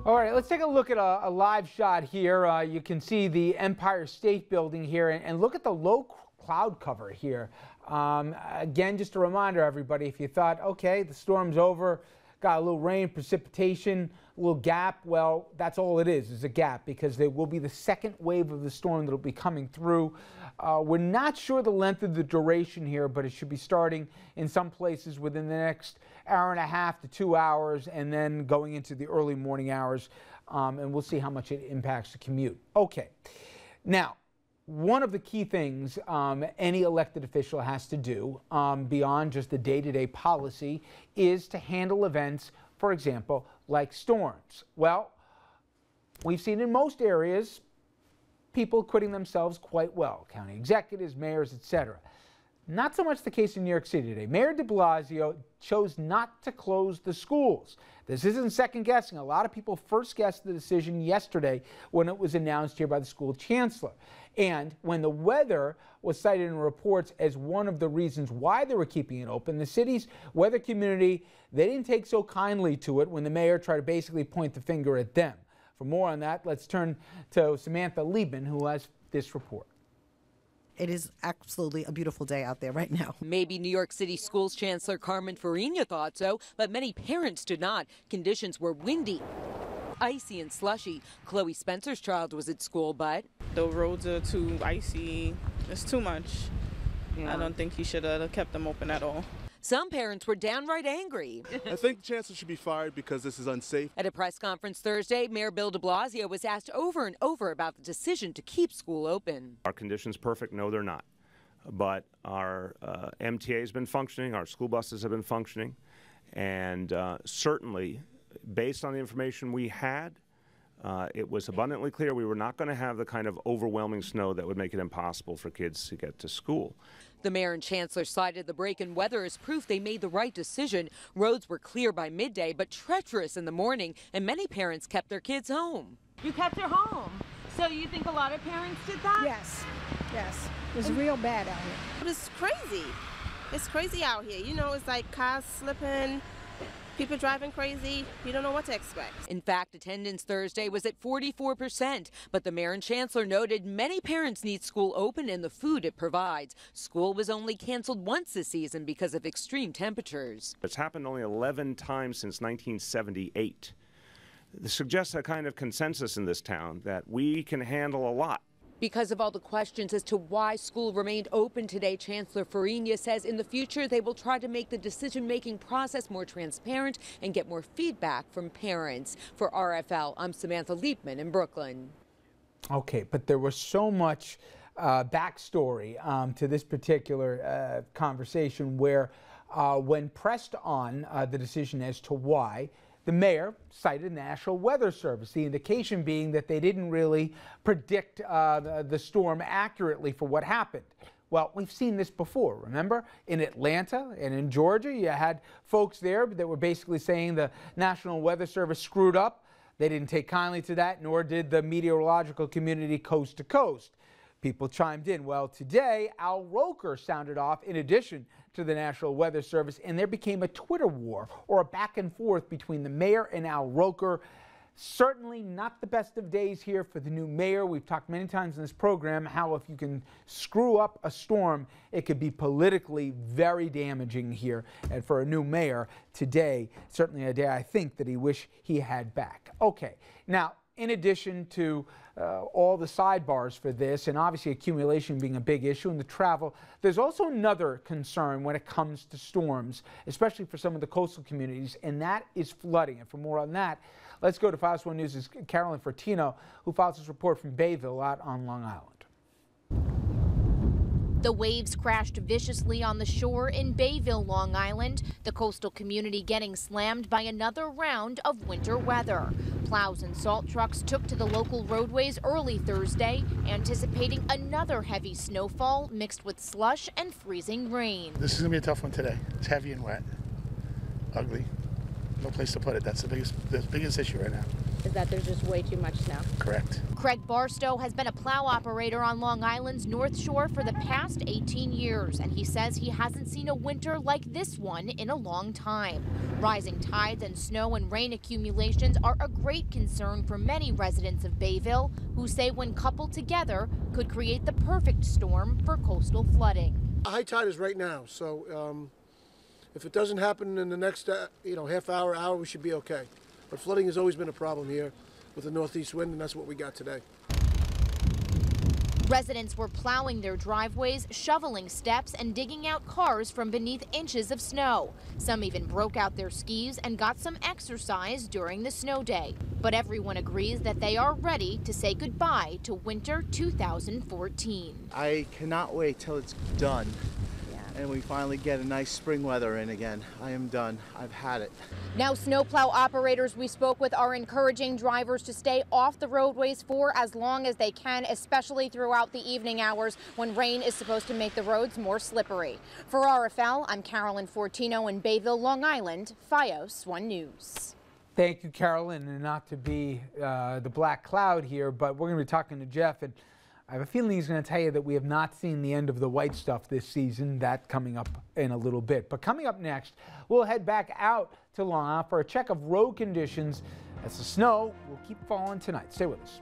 All right, let's take a look at a live shot here. You can see the Empire State Building here, and look at the low cloud cover here. Again, just a reminder, everybody, if you thought, okay, the storm's over, got a little rain, precipitation, a little gap, well, that's all it is a gap, because there will be the second wave of the storm that will be coming through. We're not sure the length of the duration here, but it should be starting in some places within the next hour and a half to 2 hours, and then going into the early morning hours, and we'll see how much it impacts the commute. Okay, now, one of the key things any elected official has to do beyond just the day-to-day policy is to handle events, for example, like storms. Well, we've seen in most areas people acquitting themselves quite well, county executives, mayors, etc. Not so much the case in New York City today. Mayor de Blasio chose not to close the schools. This isn't second guessing. A lot of people first guessed the decision yesterday when it was announced here by the school chancellor. And when the weather was cited in reports as one of the reasons why they were keeping it open, the city's weather community, they didn't take so kindly to it when the mayor tried to basically point the finger at them. For more on that, let's turn to Samantha Liebman, who has this report. It is absolutely a beautiful day out there right now. Maybe New York City Schools Chancellor Carmen Farina thought so, but many parents did not. Conditions were windy, icy and slushy. Chloe Spencer's child was at school, but the roads are too icy. It's too much. Yeah. I don't think he should have kept them open at all. Some parents were downright angry. I think the chancellor should be fired because this is unsafe. At a press conference Thursday, Mayor Bill de Blasio was asked over and over about the decision to keep school open. Are conditions perfect? No, they're not. But our MTA has been functioning, our school buses have been functioning, and certainly, based on the information we had, it was abundantly clear we were not going to have the kind of overwhelming snow that would make it impossible for kids to get to school. The mayor and chancellor cited the break in weather as proof they made the right decision. Roads were clear by midday, but treacherous in the morning, and many parents kept their kids home. You kept her home. So you think a lot of parents did that? Yes, yes. It was real bad out here. But it's crazy. It's crazy out here. You know, it's like cars slipping, people driving crazy. You don't know what to expect. In fact, attendance Thursday was at 44%, but the mayor and chancellor noted many parents need school open and the food it provides. School was only canceled once this season because of extreme temperatures. It's happened only 11 times since 1978. This suggests a kind of consensus in this town that we can handle a lot. Because of all the questions as to why school remained open today, Chancellor Farina says in the future they will try to make the decision-making process more transparent and get more feedback from parents. For RFL, I'm Samantha Liebman in Brooklyn. Okay, but there was so much backstory to this particular conversation where when pressed on the decision as to why, the mayor cited the National Weather Service, the indication being that they didn't really predict the storm accurately for what happened. Well, we've seen this before, remember? In Atlanta and in Georgia, you had folks there that were basically saying the National Weather Service screwed up. They didn't take kindly to that, nor did the meteorological community coast to coast. People chimed in. Well, today, Al Roker sounded off in addition to the National Weather Service, and there became a Twitter war or a back and forth between the mayor and Al Roker. Certainly not the best of days here for the new mayor. We've talked many times in this program how if you can screw up a storm, it could be politically very damaging here. And for a new mayor today, certainly a day I think that he wish he had back. Okay, now, in addition to all the sidebars for this, and obviously accumulation being a big issue in the travel, there's also another concern when it comes to storms, especially for some of the coastal communities, and that is flooding. And for more on that, let's go to Fox 1 News' Carolyn Fortino, who files this report from Bayville out on Long Island. The waves crashed viciously on the shore in Bayville, Long Island, the coastal community getting slammed by another round of winter weather. Plows and salt trucks took to the local roadways early Thursday, anticipating another heavy snowfall mixed with slush and freezing rain. This is going to be a tough one today. It's heavy and wet. Ugly. No place to put it. That's the biggest issue right now. is that there's just way too much snow. Correct. Craig Barstow has been a plow operator on Long Island's North Shore for the past 18 years, and he says he hasn't seen a winter like this one in a long time. Rising tides and snow and rain accumulations are a great concern for many residents of Bayville, who say when coupled together could create the perfect storm for coastal flooding. High tide is right now, so if it doesn't happen in the next half hour, we should be okay. But flooding has always been a problem here with the northeast wind, and that's what we got today. Residents were plowing their driveways, shoveling steps, and digging out cars from beneath inches of snow. Some even broke out their skis and got some exercise during the snow day. But everyone agrees that they are ready to say goodbye to winter 2014. I cannot wait till it's done. And we finally get a nice spring weather in again. I am done. I've had it. Now, snowplow operators we spoke with are encouraging drivers to stay off the roadways for as long as they can, especially throughout the evening hours when rain is supposed to make the roads more slippery. For RFL, I'm Carolyn Fortino in Bayville, Long Island, FiOS 1 News. Thank you, Carolyn, and not to be the black cloud here, but we're going to be talking to Jeff, and I have a feeling he's going to tell you that we have not seen the end of the white stuff this season. That coming up in a little bit. But coming up next, we'll head back out to Long Island for a check of road conditions as the snow will keep falling tonight. Stay with us.